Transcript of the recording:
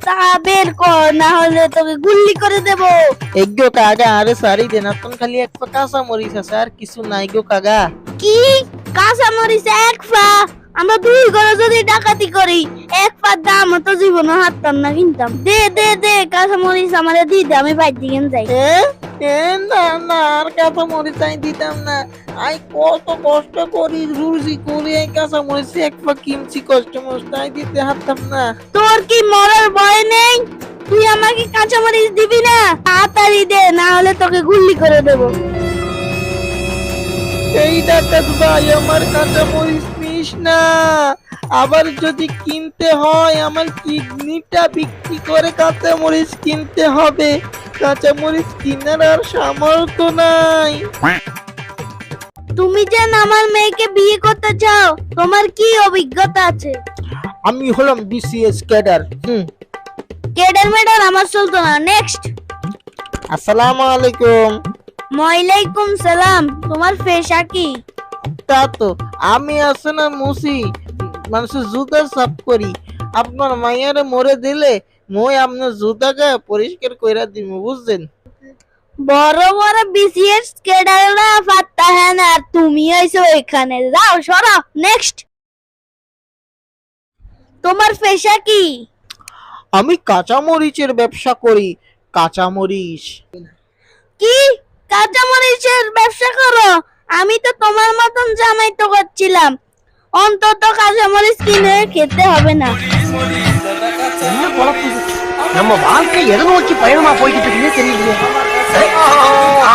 তা বের কর, না হলে তোকে গুল্লি করে দেব। এগো কাগা, আরে সারি দেন, আপনার খালি এক পা কাঁচা মরিচ আছে আর কিছু নাই গো কাগা। কি কাঁচা মরিচ এক পা? আমরা দুই ঘরে যদি ডাকাতি করি এক পার দাম তো জীবনে হারতাম না, কিনতাম। দে দে দে কাঁচা মরিচ আমারে দি দে, আমি বাইর দিকে যাই। না না, আর কাঁচা মরিচ আমি দিতাম না। আই কত কষ্ট করি রুজি করে এই কাঁচা মরিচ এক পা কিনছি, কষ্ট মষ্ট আমি দিতে হারতাম না। তোর কি মরার ভয় নেই? তুই আমাকে কাঁচা মরিচ দিবি না? তাড়াতাড়ি দে, না হলে তোকে গুল্লি করে দেব। এই ডাকাত ভাই, আমার কাঁচা মরিচ নিস না। আবার যদি কিনতে হয় আমার কিডনিটা বিক্রি করে কাঁচা মরিচ কিনতে হবে। কাঁচা মরিচ কিনার আর সামর্থ্য নাই। তুমি যেন আমার মেয়েকে বিয়ে করতে চাও, তোমার কি অভিজ্ঞতা আছে? আমি হলাম বিসিএস ক্যাডার। কেডার মেডার আমার চলতো না। নেক্সট। আসসালামু আলাইকুম। ওয়ালাইকুম সালাম। তোমার পেশা কি? তা তো আমি আছে না মুসি, মানুষের জুতা সাফ করি। আপনার মাইয়ারে মরে দিলে মই আপনার জুতাকে পরিষ্কার কইরা দিব, বুঝছেন? বড় বড় বিসিএস কেডাররা পাত্তা হ্যাঁ না, আর তুমি আইছো এখানে, যাও সরো। নেক্সট। তোমার পেশা কি? আমি কাঁচা মরিচের ব্যবসা করি। কাঁচা মরিচ। কি কাঁচা মরিচের ব্যবসা করো? আমি তো তোমার মতন জামাই তো করছিলাম। অন্তত কাঁচা মরিচ কিনে খেতে হবে না। என்ன பொழப்பு இது? நம்ம வாழ்க்கை எதை நோக்கி பயணமா போய்கிட்டு இருக்குன்னே தெரியலையே. ஆ